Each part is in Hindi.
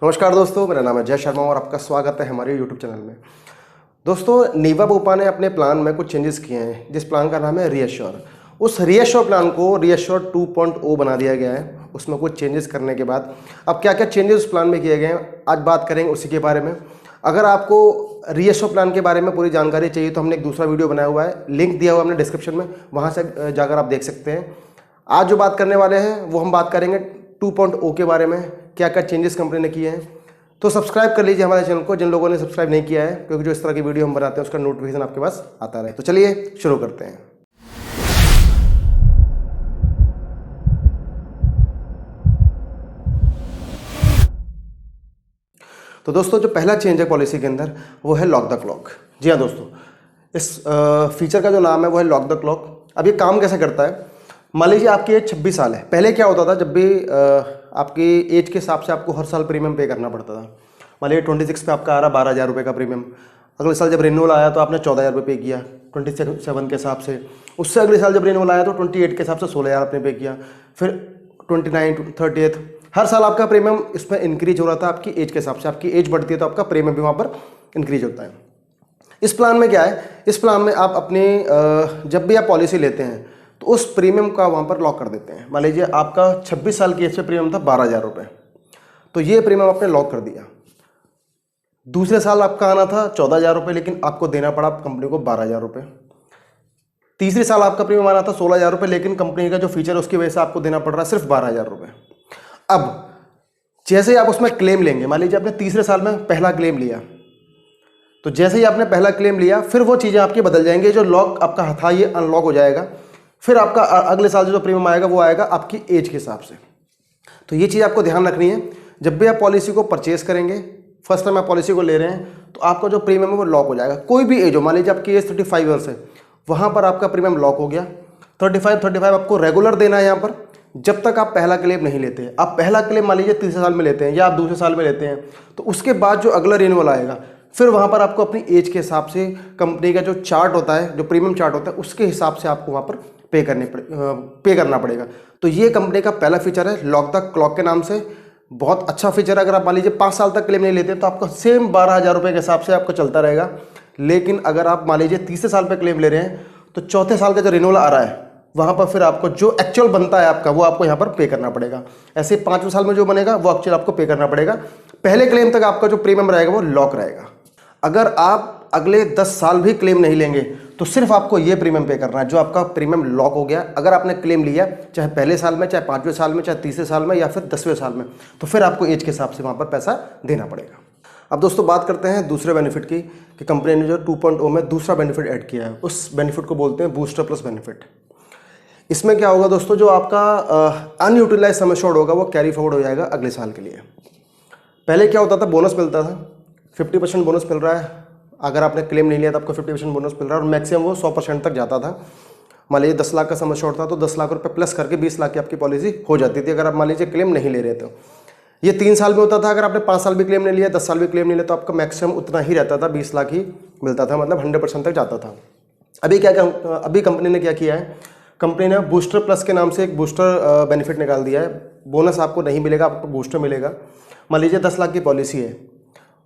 नमस्कार दोस्तों, मेरा नाम है जय शर्मा और आपका स्वागत है हमारे यूट्यूब चैनल में। दोस्तों, नीवा बोपा ने अपने प्लान में कुछ चेंजेस किए हैं, जिस प्लान का नाम है रीएश्योर। उस रीएश्योर प्लान को रीएश्योर 2.0 बना दिया गया है। उसमें कुछ चेंजेस करने के बाद अब क्या क्या चेंजेस उस प्लान में किए गए हैं, आज बात करेंगे उसी के बारे में। अगर आपको रीएश्योर प्लान के बारे में पूरी जानकारी चाहिए तो हमने एक दूसरा वीडियो बनाया हुआ है, लिंक दिया हुआ हमने डिस्क्रिप्शन में, वहाँ से जाकर आप देख सकते हैं। आज जो बात करने वाले हैं वो हम बात करेंगे 2.0 के बारे में, क्या क्या चेंजेस कंपनी ने किए हैं। तो सब्सक्राइब कर लीजिए हमारे चैनल को जिन लोगों ने सब्सक्राइब नहीं किया है, क्योंकि जो इस तरह की वीडियो हम बनाते हैं उसका नोटिफिकेशन आपके पास आता रहे। तो चलिए शुरू करते हैं। तो दोस्तों, जो पहला चेंज है पॉलिसी के अंदर वो है लॉक द क्लॉक। जी हाँ दोस्तों, इस फीचर का जो नाम है वो है लॉक द क्लॉक। अब ये काम कैसे करता है, मान लीजिए आपकी एज 26 साल है। पहले क्या होता था, जब भी आपकी एज के हिसाब से आपको हर साल प्रीमियम पे करना पड़ता था। मान लीजिए 26 पे आपका आ रहा 12,000 रुपये का प्रीमियम, अगले साल जब रिन्यूअल आया तो आपने 14,000 रुपये पे किया 27 के हिसाब से। उससे अगले साल जब रिन्यूअल आया तो 28 के हिसाब से 16,000 आपने पे किया, फिर 29, 30, हर साल आपका प्रीमियम इसमें इंक्रीज हो रहा था आपकी एज के हिसाब से। आपकी एज बढ़ती है तो आपका प्रीमियम भी वहाँ पर इंक्रीज होता है। इस प्लान में क्या है, इस प्लान में आप अपनी जब भी आप पॉलिसी लेते हैं तो उस प्रीमियम का वहाँ पर लॉक कर देते हैं। मान लीजिए आपका 26 साल की एज पे प्रीमियम था 12,000 रुपये, तो ये प्रीमियम आपने लॉक कर दिया। दूसरे साल आपका आना था 14,000 रुपये, लेकिन आपको देना पड़ा कंपनी को 12,000 रुपये। तीसरे साल आपका प्रीमियम आना था 16,000 रुपये, लेकिन कंपनी का जो फीचर है उसकी वजह से आपको देना पड़ रहा है सिर्फ 12,000 रुपये। अब जैसे ही आप उसमें क्लेम लेंगे, मान लीजिए आपने तीसरे साल में पहला क्लेम लिया, तो जैसे ही आपने पहला क्लेम लिया फिर वो चीज़ें आपकी बदल जाएंगी। जो लॉक आपका था ये अनलॉक हो जाएगा। फिर आपका अगले साल जो प्रीमियम आएगा वो आएगा आपकी एज के हिसाब से। तो ये चीज़ आपको ध्यान रखनी है। जब भी आप पॉलिसी को परचेस करेंगे, फर्स्ट टाइम आप पॉलिसी को ले रहे हैं, तो आपका जो प्रीमियम है वो लॉक हो जाएगा। कोई भी एज हो, मान लीजिए आपकी एज 35 ईयर्स है, वहाँ पर आपका प्रीमियम लॉक हो गया। 35 आपको रेगुलर देना है यहाँ पर, जब तक आप पहला क्लेम नहीं लेते। आप पहला क्लेम मान लीजिए तीसरे साल में लेते हैं या आप दूसरे साल में लेते हैं, तो उसके बाद जो अगला रिन्यूअल आएगा फिर वहाँ पर आपको अपनी एज के हिसाब से कंपनी का जो चार्ट होता है, जो प्रीमियम चार्ट होता है, उसके हिसाब से आपको वहाँ पर पे करना पड़ेगा। तो ये कंपनी का पहला फीचर है लॉक द क्लॉक के नाम से। बहुत अच्छा फीचर है। अगर आप मान लीजिए 5 साल तक क्लेम नहीं लेते तो आपका सेम 12,000 रुपये के हिसाब से आपका चलता रहेगा। लेकिन अगर आप मान लीजिए तीसरे साल पे क्लेम ले रहे हैं तो चौथे साल का जो रिन्यूअल आ रहा है वहाँ पर फिर आपको जो एक्चुअल बनता है आपका वो आपको यहाँ पर पे करना पड़ेगा। ऐसे 5वें साल में जो बनेगा वो एक्चुअल आपको पे करना पड़ेगा। पहले क्लेम तक आपका जो प्रीमियम रहेगा वो लॉक रहेगा। अगर आप अगले 10 साल भी क्लेम नहीं लेंगे तो सिर्फ आपको ये प्रीमियम पे करना है जो आपका प्रीमियम लॉक हो गया। अगर आपने क्लेम लिया चाहे पहले साल में, चाहे 5वें साल में, चाहे तीसरे साल में या फिर 10वें साल में, तो फिर आपको एज के हिसाब से वहाँ पर पैसा देना पड़ेगा। अब दोस्तों बात करते हैं दूसरे बेनिफिट की कि कंपनी ने जो 2.0 में दूसरा बेनिफिट ऐड किया है, उस बेनिफिट को बोलते हैं बूस्टर प्लस बेनिफिट। इसमें क्या होगा दोस्तों, जो आपका अनयूटिलाइज सम एश्योर्ड होगा वो कैरी फॉरवर्ड हो जाएगा अगले साल के लिए। पहले क्या होता था, बोनस मिलता था, 50% बोनस मिल रहा है। अगर आपने क्लेम नहीं लिया तो आपको 50% बोनस मिल रहा है और मैक्सिमम वो 100% तक जाता था। मान लीजिए 10 लाख का सम एश्योर्ड था तो 10 लाख रुपये प्लस करके 20 लाख की आपकी पॉलिसी हो जाती थी, अगर आप मान लीजिए क्लेम नहीं ले रहे थे। ये 3 साल में होता था। अगर आपने 5 साल भी क्लेम नहीं लिया, 10 साल भी क्लेम नहीं लिया, तो आपका मैक्सिमम उतना ही रहता था, 20 लाख ही मिलता था, मतलब 100% तक जाता था। अभी कंपनी ने क्या किया है, कंपनी ने बूस्टर प्लस के नाम से एक बूस्टर बेनिफिट निकाल दिया है। बोनस आपको नहीं मिलेगा, आपको बूस्टर मिलेगा। मान लीजिए 10 लाख की पॉलिसी है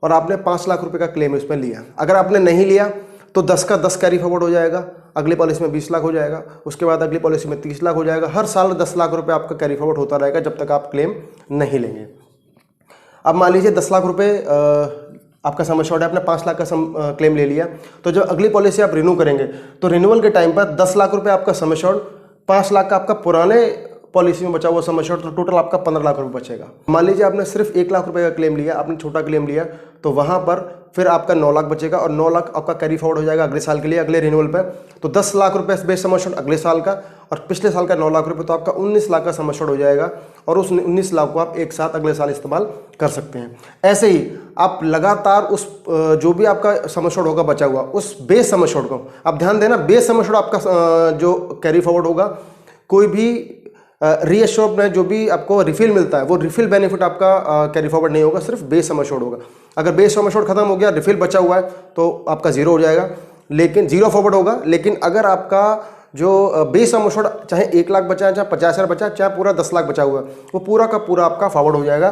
और आपने 5 लाख रुपए का क्लेम इसमें लिया। अगर आपने नहीं लिया तो 10 का 10 कैरी फॉरवर्ड हो जाएगा, अगली पॉलिसी में 20 लाख हो जाएगा, उसके बाद अगली पॉलिसी में 30 लाख हो जाएगा। हर साल 10 लाख रुपए आपका कैरी फॉरवर्ड होता रहेगा जब तक आप क्लेम नहीं लेंगे। अब मान लीजिए 10 लाख रुपए आपका सम एश्योर्ड है, आपने 5 लाख का क्लेम ले लिया, तो जब अगली पॉलिसी आप रिन्यू करेंगे तो रिन्यूअल के टाइम पर 10 लाख रुपए आपका सम एश्योर्ड, 5 लाख का आपका पुराने पॉलिसी में बचा हुआ सम एश्योर्ड, तो टोटल आपका 15 लाख रुपए बचेगा। मान लीजिए आपने सिर्फ 1 लाख रुपए का क्लेम लिया, आपने छोटा क्लेम लिया, तो वहाँ पर फिर आपका 9 लाख बचेगा और 9 लाख आपका कैरी फॉरवर्ड हो जाएगा अगले साल के लिए, अगले रिन्यूअल पे। तो 10 लाख रुपए बेस सम एश्योर्ड अगले साल का और पिछले साल का 9 लाख रुपए, तो आपका 19 लाख का सम एश्योर्ड हो जाएगा और उस 19 लाख को आप एक साथ अगले साल इस्तेमाल कर सकते हैं। ऐसे ही आप लगातार उस जो भी आपका सम एश्योर्ड होगा बचा हुआ, उस बेस सम एश्योर्ड को आप ध्यान देना, बेस सम एश्योर्ड आपका जो कैरी फॉरवर्ड होगा, कोई भी रीएश्योर में जो भी आपको रिफिल मिलता है वो रिफिल बेनिफिट आपका कैरी फॉरवर्ड नहीं होगा, सिर्फ बेस सम एश्योर्ड होगा। अगर बेस सम एश्योर्ड खत्म हो गया, रिफिल बचा हुआ है, तो आपका जीरो हो जाएगा, लेकिन जीरो फॉरवर्ड होगा। लेकिन अगर आपका जो बेस सम एश्योर्ड चाहे 1 लाख बचा है, चाहे 50,000 बचा है, चाहे पूरा 10 लाख बचा हुआ है, वो पूरा का पूरा आपका फॉरवर्ड हो जाएगा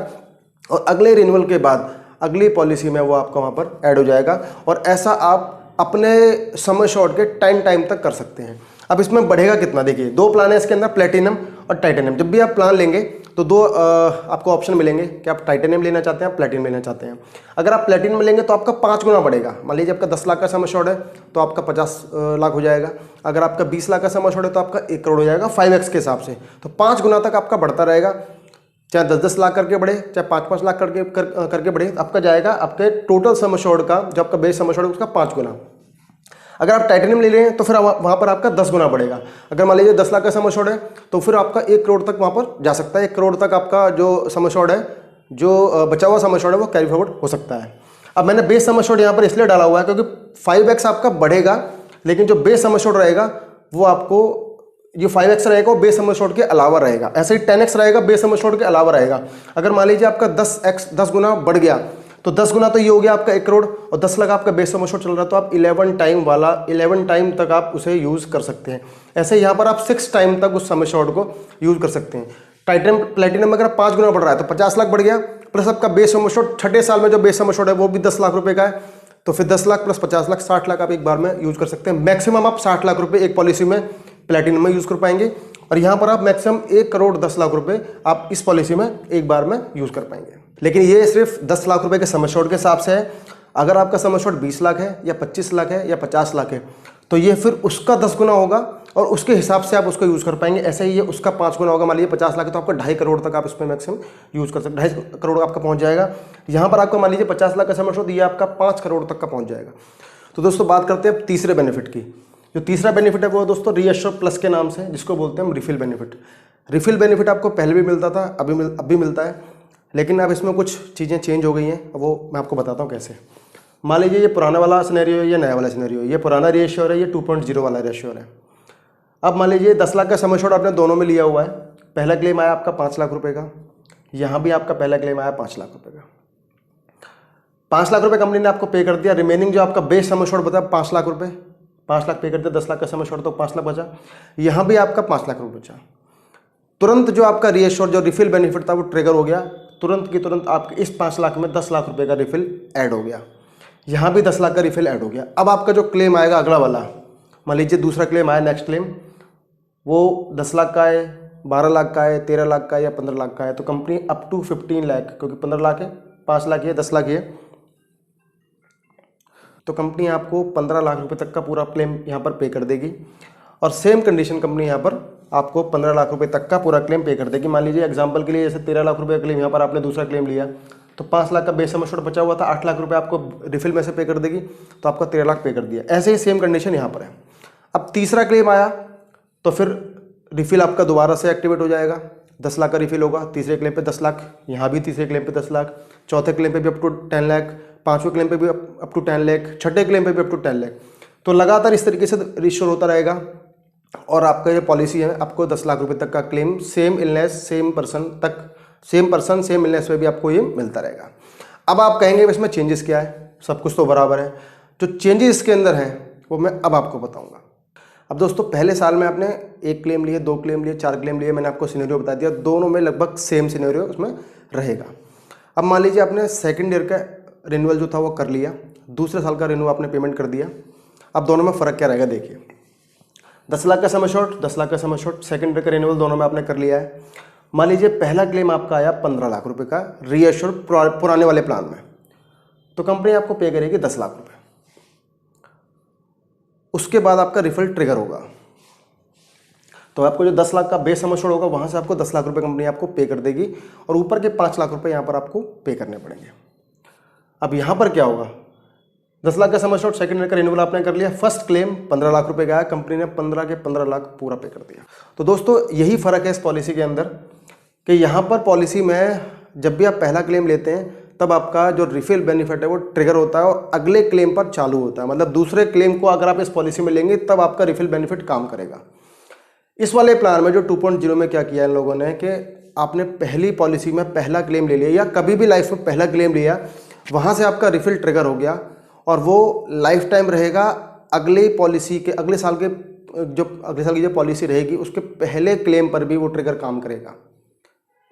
और अगले रिन्यूअल के बाद अगली पॉलिसी में वो आपका वहाँ पर ऐड हो जाएगा। और ऐसा आप अपने समय शॉर्ट के टाइम तक कर सकते हैं। अब इसमें बढ़ेगा कितना, देखिए 2 प्लान है इसके अंदर, प्लेटिनम और टाइटेनियम। जब भी आप प्लान लेंगे तो 2 आपको ऑप्शन मिलेंगे कि आप टाइटेनियम लेना चाहते हैं, प्लेटिनम लेना चाहते हैं। अगर आप प्लेटिनम लेंगे तो आपका 5 गुना बढ़ेगा। मान लीजिए आपका 10 लाख का समय शॉर्ट है तो आपका 50 लाख हो जाएगा। अगर आपका 20 लाख का समय शॉर्ट है तो आपका 1 करोड़ हो जाएगा 5x के हिसाब से। तो 5 गुना तक आपका बढ़ता रहेगा, चाहे 10-10 लाख करके बढ़े, चाहे 5-5 लाख करके बढ़े, आपका जाएगा आपके टोटल सम एश्योर्ड का, जो आपका बेस सम एश्योर्ड है उसका 5 गुना। अगर आप टाइटेनियम ले लें तो फिर वहाँ पर आपका 10 गुना बढ़ेगा। अगर मान लीजिए 10 लाख का सम एश्योर्ड है तो फिर आपका 1 करोड़ तक वहाँ पर जा सकता है। 1 करोड़ तक आपका जो सम एश्योर्ड है, जो बचा हुआ सम एश्योर्ड है, वो कैरी फॉरवर्ड हो सकता है। अब मैंने बेस सम एश्योर्ड यहाँ पर इसलिए डाला हुआ है क्योंकि 5x आपका बढ़ेगा, लेकिन जो बेस सम एश्योर्ड रहेगा वो आपको, जो 5x रहेगा वो बेस सम एश्योर्ड के अलावा रहेगा। ऐसे ही 10x रहेगा बेस सम एश्योर्ड के अलावा रहेगा। अगर मान लीजिए आपका 10 गुना बढ़ गया तो 10 गुना तो ये हो गया आपका 1 करोड़, और 10 लाख आपका बेस सम एश्योर्ड चल रहा है तो आप 11 टाइम तक आप उसे यूज़ कर सकते हैं। ऐसे यहाँ पर आप 6 टाइम तक उस सम एश्योर्ड को यूज़ कर सकते हैं। टाइटेनियम प्लेटिनम अगर 5 गुना बढ़ रहा है तो 50 लाख बढ़ गया, प्लस आपका बेस सम एश्योर्ड छठे साल में जो बेस सम एश्योर्ड है वो भी 10 लाख रुपए का है, तो फिर 10 लाख प्लस 50 लाख 60 लाख आप एक बार में यूज़ कर सकते हैं। मैक्सिमम आप 60 लाख रुपए एक पॉलिसी में प्लेटिनम में यूज़ कर पाएंगे, और यहाँ पर आप मैक्सिमम 1 करोड़ 10 लाख रुपए आप इस पॉलिसी में एक बार में यूज़ कर पाएंगे। लेकिन ये सिर्फ 10 लाख रुपए के सम एश्योर्ड के हिसाब से है। अगर आपका सम एश्योर्ड 20 लाख है या 25 लाख है या 50 लाख है तो ये फिर उसका 10 गुना होगा और उसके हिसाब से आप उसको यूज़ कर पाएंगे। ऐसे ही ये उसका 5 गुना होगा। मान लीजिए 50 लाख है तो आपका 2.5 करोड़ तक आप इसमें मैक्सिमम यूज़ कर सकते, 2.5 करोड़ आपका पहुंच जाएगा। यहाँ पर आपका मान लीजिए 50 लाख का सम एश्योर्ड, ये आपका 5 करोड़ तक का पहुंच जाएगा। तो दोस्तों बात करते हैं अब तीसरे बेनिफिट की। जो तीसरा बेनिफिट है वो दोस्तों रीएश्योर प्लस के नाम से, जिसको बोलते हैं हम रिफिल बेनिफिट। रिफिल बेनिफिट आपको पहले भी मिलता था, अब भी मिलता है, लेकिन अब इसमें कुछ चीज़ें चेंज हो गई हैं, वो मैं आपको बताता हूँ कैसे। मान लीजिए ये पुराना वाला सिनेरियो है, ये नया वाला सिनेरियो है। ये पुराना रीएश्योर है, ये 2.0 वाला रीएश्योर है। अब मान लीजिए 10 लाख का सम एश्योर्ड आपने दोनों में लिया हुआ है। पहला क्लेम आया आपका 5 लाख रुपए का, यहाँ भी आपका पहला क्लेम आया 5 लाख रुपए का। 5 लाख रुपए कंपनी ने आपको पे कर दिया। रिमेनिंग जो आपका बेस सम एश्योर्ड बता 5 लाख रुपए, 5 लाख पे कर दिया, 10 लाख का सम एश्योर्ड तो 5 लाख बचा। यहाँ भी आपका 5 लाख रुपये बचा। तुरंत जो आपका रीएश्योर जो रिफिल बेनिफिट था वो ट्रिगर हो गया, तुरंत की तुरंत आपके इस 5 लाख में 10 लाख रुपए का रिफिल ऐड हो गया। यहाँ भी 10 लाख का रिफिल ऐड हो गया। अब आपका जो क्लेम आएगा अगला वाला, मान लीजिए दूसरा क्लेम आया, नेक्स्ट क्लेम, वो 10 लाख का है, 12 लाख का है, 13 लाख का है या 15 लाख का है, तो कंपनी अप टू 15 लाख, क्योंकि 15 लाख है, 5 लाख है, 10 लाख है, तो कंपनी आपको 15 लाख रुपए तक का पूरा क्लेम यहाँ पर पे कर देगी। और सेम कंडीशन कंपनी यहाँ पर आपको 15 लाख रुपए तक का पूरा क्लेम पे कर देगी। मान लीजिए एग्जांपल के लिए जैसे 13 लाख रुपए का क्लेम यहाँ पर आपने दूसरा क्लेम लिया, तो 5 लाख का बेस सम एश्योर्ड बचा हुआ था, 8 लाख रुपए आपको रिफिल में से पे कर देगी, तो आपका 13 लाख पे कर दिया। ऐसे ही सेम कंडीशन यहाँ पर है। अब तीसरा क्लेम आया तो फिर रिफिल आपका दोबारा से एक्टिवेट हो जाएगा, 10 लाख का रिफिल होगा। तीसरे क्लेम पे 10 लाख, यहाँ भी तीसरे क्लेम पे 10 लाख, चौथे क्लेम पे भी अप टू 10 लाख, पाँचवें क्लेम पे भी अप टू 10 लाख, छठे क्लेम पे भी अप टू 10 लाख। तो लगातार इस तरीके से रिश्योर होता रहेगा और आपका ये पॉलिसी है, आपको 10 लाख रुपए तक का claim same illness same person same illness में भी आपको ये मिलता रहेगा। अब आप कहेंगे इसमें चेंजेस क्या है, सब कुछ तो बराबर है। जो चेंजेस इसके अंदर हैं वो मैं अब आपको बताऊंगा। अब दोस्तों पहले साल में आपने 1 क्लेम लिए, 2 क्लेम लिए, 4 क्लेम लिए, मैंने आपको सिनेरियो बता दिया, दोनों में लगभग सेम सिनेरियो उसमें रहेगा। अब मान लीजिए आपने सेकेंड ईयर का रिन्यूअल जो था वो कर लिया, दूसरे साल का रिन्यू आपने पेमेंट कर दिया। अब दोनों में फ़र्क क्या रहेगा देखिए, 10 लाख का सम एश्योर्ड, 10 लाख का सम एश्योर्ड, सेकेंड ईयर का रिन्यूअल दोनों में आपने कर लिया है। मान लीजिए पहला क्लेम आपका आया 15 लाख रुपए का रीएश्योर्ड पुराने वाले प्लान में, तो कंपनी आपको पे करेगी 10 लाख रुपए। उसके बाद आपका रिफिल ट्रिगर होगा, तो आपको जो 10 लाख का बेस सम एश्योर्ड होगा वहां से आपको 10 लाख रुपए कंपनी आपको पे कर देगी और ऊपर के 5 लाख रुपए यहाँ पर आपको पे करने पड़ेंगे। अब यहाँ पर क्या होगा, 10 लाख का सम एश्योर्ड सेकंड ईयर का रिन्यूअल आपने कर लिया, फर्स्ट क्लेम 15 लाख रुपए का आया, कंपनी ने 15 के 15 लाख पूरा पे कर दिया। तो दोस्तों यही फ़र्क है इस पॉलिसी के अंदर कि यहाँ पर पॉलिसी में जब भी आप पहला क्लेम लेते हैं तब आपका जो रिफिल बेनिफिट है वो ट्रिगर होता है और अगले क्लेम पर चालू होता है। मतलब दूसरे क्लेम को अगर आप इस पॉलिसी में लेंगे तब आपका रिफिल बेनिफिट काम करेगा। इस वाले प्लान में जो 2.0 में क्या किया इन लोगों ने कि आपने पहली पॉलिसी में पहला क्लेम ले लिया या कभी भी लाइफ में पहला क्लेम लिया, वहाँ से आपका रिफिल ट्रिगर हो गया और वो लाइफ टाइम रहेगा। अगले पॉलिसी के अगले साल की जो पॉलिसी रहेगी उसके पहले क्लेम पर भी वो ट्रिगर काम करेगा।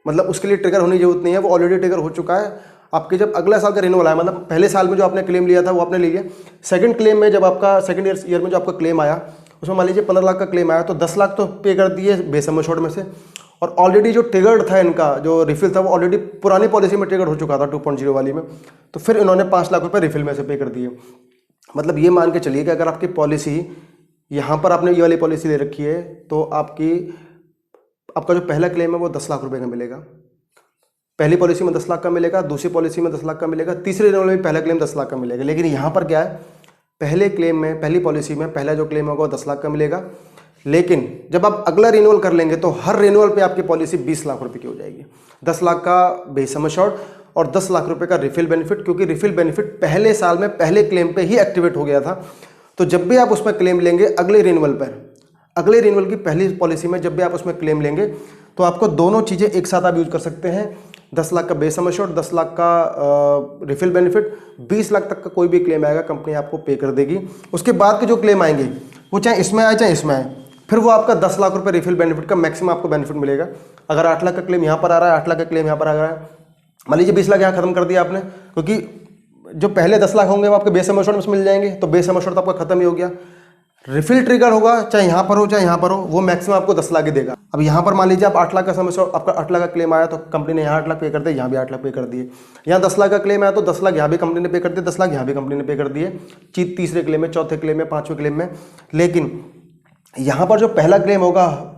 मतलब उसके लिए ट्रिगर होने की जरूरत नहीं है, वो ऑलरेडी ट्रिगर हो चुका है। आपके जब अगला साल का रिन्यूअल आया, मतलब पहले साल में जो आपने क्लेम लिया था वो आपने ले लिया, सेकंड क्लेम में जब आपका सेकंड ईयर में जो आपका क्लेम आया उसमें मान लीजिए 15 लाख का क्लेम आया, तो 10 लाख तो पे कर दिए बेस सम एश्योर्ड में से, और ऑलरेडी जो ट्रिगर्ड था इनका जो रिफिल था वो ऑलरेडी पुरानी पॉलिसी में ट्रिगर्ड हो चुका था 2.0 वाली में, तो फिर इन्होंने 5 लाख रुपए रिफिल में से पे कर दिए। मतलब ये मान के चलिए कि अगर आपकी पॉलिसी यहाँ पर आपने ये वाली पॉलिसी ले रखी है तो आपका जो पहला क्लेम है वो 10 लाख रुपए का मिलेगा। पहली पॉलिसी में 10 लाख का मिलेगा, दूसरी पॉलिसी में 10 लाख का मिलेगा, तीसरे रिन्यूअल में पहला क्लेम 10 लाख का मिलेगा। लेकिन यहाँ पर क्या है, पहले क्लेम में पहली पॉलिसी में पहला जो क्लेम होगा वो 10 लाख का मिलेगा, लेकिन जब आप अगला रिन्यूअल कर लेंगे तो हर रिन्यूअल पे आपकी पॉलिसी 20 लाख रुपए की हो जाएगी। 10 लाख का बेस सम एश्योर्ड और 10 लाख रुपए का रिफिल बेनिफिट, क्योंकि रिफिल बेनिफिट पहले साल में पहले क्लेम पे ही एक्टिवेट हो गया था। तो जब भी आप उसमें क्लेम लेंगे अगले रिन्यूअल पर, अगले रिन्यूअल की पहली पॉलिसी में जब भी आप उसमें क्लेम लेंगे तो आपको दोनों चीज़ें एक साथ आप यूज कर सकते हैं। 10 लाख का बेस सम एश्योर्ड, 10 लाख का रिफिल बेनिफिट, 20 लाख तक का कोई भी क्लेम आएगा कंपनी आपको पे कर देगी। उसके बाद के जो क्लेम आएंगे वो चाहे इसमें आए चाहे इसमें आए, फिर वो आपका 10 लाख रुपए रिफिल बेनिफिट का मैक्सिमम आपको बेनिफिट मिलेगा। अगर 8 लाख का क्लेम यहाँ पर आ रहा है, 8 लाख का क्लेम यहाँ पर आ रहा है, मान लीजिए 20 लाख यहाँ खत्म कर दिया आपने, क्योंकि जो पहले 10 लाख होंगे वो आपके बेस सम एश्योर्ड में मिल जाएंगे, तो बेस सम एश्योर्ड तो आपका खत्म ही हो गया। रिफिल ट्रिगर होगा चाहे यहाँ पर हो चाहे यहाँ पर हो, वो मैक्सिमम आपको 10 लाख ही देगा। अब यहाँ पर मान लीजिए आप 8 लाख का समझो, आपका 8 लाख का क्लेम आया तो कंपनी ने यहाँ 8 लाख पे कर दिए, यहाँ भी 8 लाख पे कर दिए। यहाँ 10 लाख का क्लेम आया तो 10 लाख यहाँ भी कंपनी ने पे कर दिए, 10 लाख यहाँ भी कंपनी ने पे कर दिए, तीसरे क्लेम में, चौथे क्लेम में, पांचवें क्लेम में। लेकिन यहाँ पर जो पहला क्लेम होगा,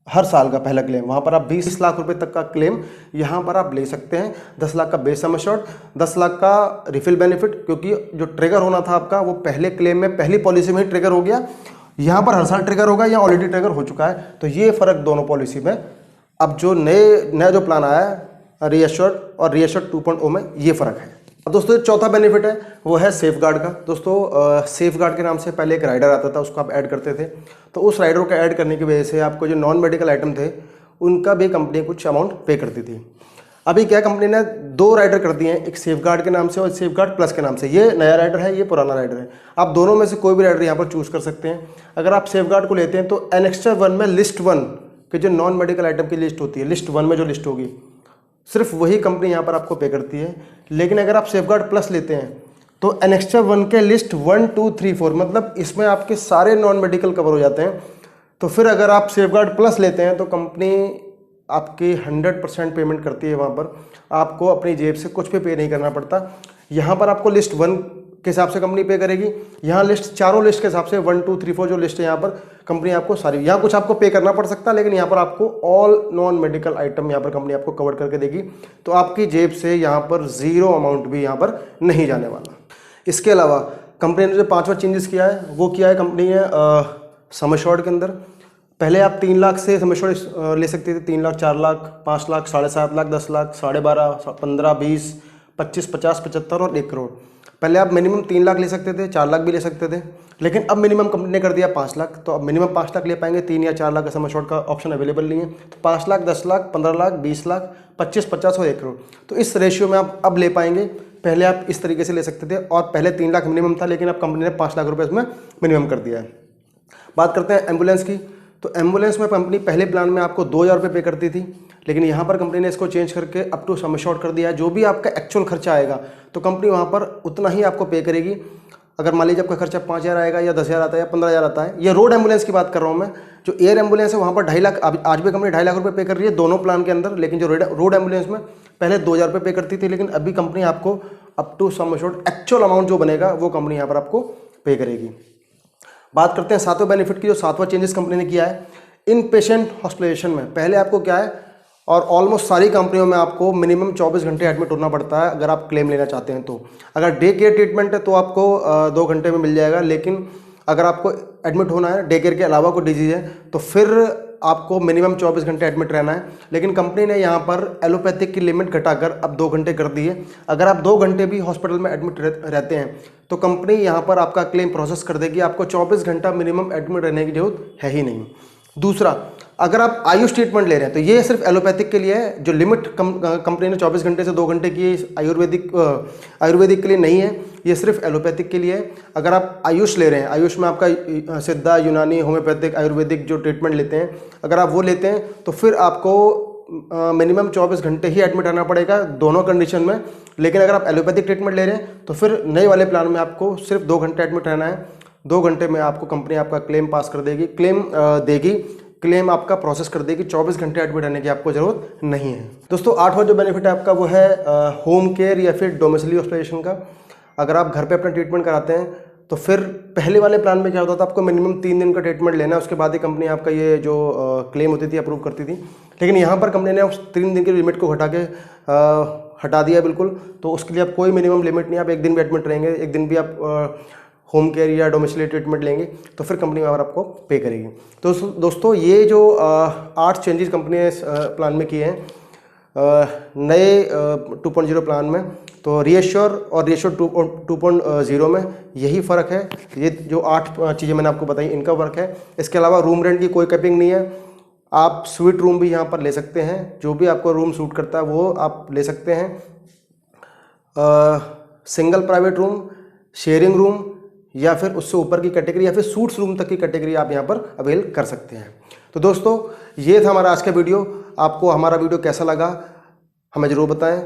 हर साल का पहला क्लेम, वहाँ पर आप 20 लाख रुपए तक का क्लेम यहाँ पर आप ले सकते हैं। 10 लाख का बेस सम एश्योर्ड, 10 लाख का रिफिल बेनिफिट, क्योंकि जो ट्रिगर होना था आपका वो पहले क्लेम में पहली पॉलिसी में ही ट्रिगर हो गया, यहाँ पर हर साल ट्रिगर होगा, यहाँ ऑलरेडी ट्रिगर हो चुका है। तो ये फर्क दोनों पॉलिसी में, अब जो नया जो प्लान आया है रीएश्योर्ड और रीएश्योर्ड 2.0 में, ये फर्क है। अब दोस्तों चौथा बेनिफिट है वो है सेफ गार्ड का। दोस्तों सेफ गार्ड के नाम से पहले एक राइडर आता था, उसको आप ऐड करते थे, तो उस राइडर को ऐड करने की वजह से आपको जो नॉन मेडिकल आइटम थे उनका भी कंपनी कुछ अमाउंट पे करती थी। अभी क्या कंपनी ने 2 राइडर कर दिए हैं, एक सेफ गार्ड के नाम से और सेफ गार्ड प्लस के नाम से। ये नया राइडर है, ये पुराना राइडर है। आप दोनों में से कोई भी राइडर यहाँ पर चूज कर सकते हैं। अगर आप सेफ गार्ड को लेते हैं तो एनेक्स्टर 1 में लिस्ट 1 के जो नॉन मेडिकल आइटम की लिस्ट होती है, लिस्ट 1 में जो लिस्ट होगी सिर्फ वही कंपनी यहाँ पर आपको पे करती है। लेकिन अगर आप सेफ गार्ड प्लस लेते हैं तो एनेक्स्टर 1 के लिस्ट 1, 2, 3, 4 मतलब इसमें आपके सारे नॉन मेडिकल कवर हो जाते हैं। तो फिर अगर आप सेफ गार्ड प्लस लेते हैं तो कंपनी आपकी 100% पेमेंट करती है। वहाँ पर आपको अपनी जेब से कुछ भी पे नहीं करना पड़ता। यहाँ पर आपको लिस्ट 1 के हिसाब से कंपनी पे करेगी, यहाँ लिस्ट चारों लिस्ट के हिसाब से 1, 2, 3, 4 जो लिस्ट है यहाँ पर कंपनी आपको सारी, यहाँ कुछ आपको पे करना पड़ सकता है लेकिन यहाँ पर आपको ऑल नॉन मेडिकल आइटम यहाँ पर कंपनी आपको कवर करके देगी। तो आपकी जेब से यहाँ पर 0 अमाउंट भी यहाँ पर नहीं जाने वाला। इसके अलावा कंपनी ने जो 5वां चेंजेस किया है वो किया है कंपनी ने सम एश्योर्ड के अंदर। पहले आप 3 लाख से सम एश्योर्ड ले सकते थे, 3 लाख, 4 लाख, 5 लाख, 7.5 लाख, 10 लाख, 12.5, 15, 20, 25, 50, 75 और 1 करोड़। पहले आप मिनिमम 3 लाख ले सकते थे, 4 लाख भी ले सकते थे, लेकिन अब मिनिमम कंपनी ने कर दिया 5 लाख। तो अब मिनिमम 5 लाख ले पाएंगे, 3 या 4 लाख का सम एश्योर्ड का ऑप्शन अवेलेबल नहीं है। तो 5 लाख, 10 लाख, 15 लाख, 20 लाख, 25, 50 और 1 करोड़, तो इस रेशियो में आप अब ले पाएंगे। पहले आप इस तरीके से ले सकते थे और पहले 3 लाख मिनिमम था, लेकिन अब कंपनी ने 5 लाख रुपये इसमें मिनिमम कर दिया है। बात करते हैं एम्बुलेंस की। तो एम्बुलेंस में कंपनी पहले प्लान में आपको 2,000 रुपये पे करती थी, लेकिन यहाँ पर कंपनी ने इसको चेंज करके अप टू सम एश्योर्ड कर दिया है। जो भी आपका एक्चुअल खर्चा आएगा तो कंपनी वहाँ पर उतना ही आपको पे करेगी। अगर मान लीजिए आपका खर्चा 5,000 आएगा या 10,000 आता है या 15,000 आता है, ये रोड एम्बुलेंस की बात कर रहा हूँ मैं। जो एयर एम्बुलेंस है वहाँ पर 2.5 लाख, आज भी कंपनी 2.5 लाख रुपये पे कर रही है दोनों प्लान के अंदर। लेकिन जो रोड एम्बुलेंस में पहले 2,000 रुपये पे करती थी, लेकिन अभी कंपनी आपको up to sum assured actual amount जो बनेगा वो कंपनी यहाँ पर आपको पे करेगी। बात करते हैं 7वें बेनिफिट की। जो 7वां चेंजेस कंपनी ने किया है इन पेशेंट हॉस्पिटलाइजेशन में, पहले आपको क्या है, और ऑलमोस्ट सारी कंपनियों में आपको मिनिमम 24 घंटे एडमिट होना पड़ता है अगर आप क्लेम लेना चाहते हैं। तो अगर डे केयर ट्रीटमेंट है तो आपको 2 घंटे में मिल जाएगा, लेकिन अगर आपको एडमिट होना है डे केयर के अलावा कोई डिजीज है तो फिर आपको मिनिमम 24 घंटे एडमिट रहना है। लेकिन कंपनी ने यहाँ पर एलोपैथिक की लिमिट घटाकर अब 2 घंटे कर दी है। अगर आप 2 घंटे भी हॉस्पिटल में एडमिट रहते हैं तो कंपनी यहाँ पर आपका क्लेम प्रोसेस कर देगी, आपको 24 घंटा मिनिमम एडमिट रहने की जरूरत है ही नहीं। दूसरा, अगर आप आयुष ट्रीटमेंट ले रहे हैं तो ये सिर्फ एलोपैथिक के लिए है। जो लिमिट कंपनी ने 24 घंटे से 2 घंटे की आयुर्वेदिक के लिए नहीं है, ये सिर्फ एलोपैथिक के लिए है। अगर आप आयुष ले रहे हैं, आयुष में आपका सिद्धा, यूनानी, होम्योपैथिक, आयुर्वेदिक जो ट्रीटमेंट लेते हैं, अगर आप वो लेते हैं तो फिर आपको मिनिमम 24 घंटे ही एडमिट रहना पड़ेगा दोनों कंडीशन में। लेकिन अगर आप एलोपैथिक ट्रीटमेंट ले रहे हैं तो फिर नए वाले प्लान में आपको सिर्फ 2 घंटे एडमिट रहना है। 2 घंटे में आपको कंपनी आपका क्लेम पास कर देगी, क्लेम देगी, क्लेम आपका प्रोसेस कर देगी। 24 घंटे एडमिट रहने की आपको ज़रूरत नहीं है। दोस्तों 8वां जो बेनिफिट है आपका वो है होम केयर या फिर डोमिसिली हॉस्पिटलाइजेशन का। अगर आप घर पे अपना ट्रीटमेंट कराते हैं तो फिर पहले वाले प्लान में क्या होता था, आपको मिनिमम 3 दिन का ट्रीटमेंट लेना है, उसके बाद ही कंपनी आपका ये जो क्लेम होती थी अप्रूव करती थी। लेकिन यहाँ पर कंपनी ने उस 3 दिन की लिमिट को हटा दिया बिल्कुल। तो उसके लिए आप कोई मिनिमम लिमिट नहीं, आप 1 दिन भी एडमिट रहेंगे, 1 दिन भी आप होम केयर या डोमिसिली ट्रीटमेंट लेंगे तो फिर कंपनी वहाँ पर आपको पे करेगी। तो दोस्तों ये जो 8 चेंजेस कंपनी ने प्लान में किए हैं नए 2.0 प्लान में, तो रीएश्योर और रीएश्योर 2.0 में यही फ़र्क है। ये जो 8 चीज़ें मैंने आपको बताई इनका फ़र्क है। इसके अलावा रूम रेंट की कोई कैपिंग नहीं है। आप स्वीट रूम भी यहाँ पर ले सकते हैं, जो भी आपको रूम सूट करता है वो आप ले सकते हैं। Single private room, sharing room या फिर उससे ऊपर की कैटेगरी या फिर सूट्स रूम तक की कैटेगरी आप यहाँ पर अवेल कर सकते हैं। तो दोस्तों ये था हमारा आज का वीडियो। आपको हमारा वीडियो कैसा लगा हमें ज़रूर बताएं।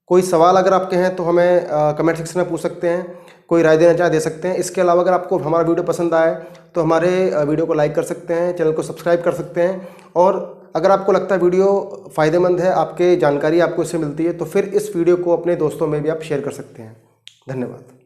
कोई सवाल अगर आपके हैं तो हमें कमेंट सेक्शन में पूछ सकते हैं, कोई राय देना चाहे दे सकते हैं। इसके अलावा अगर आपको हमारा वीडियो पसंद आए तो हमारे वीडियो को लाइक कर सकते हैं, चैनल को सब्सक्राइब कर सकते हैं। और अगर आपको लगता है वीडियो फ़ायदेमंद है, आपके जानकारी आपको इससे मिलती है, तो फिर इस वीडियो को अपने दोस्तों में भी आप शेयर कर सकते हैं। धन्यवाद।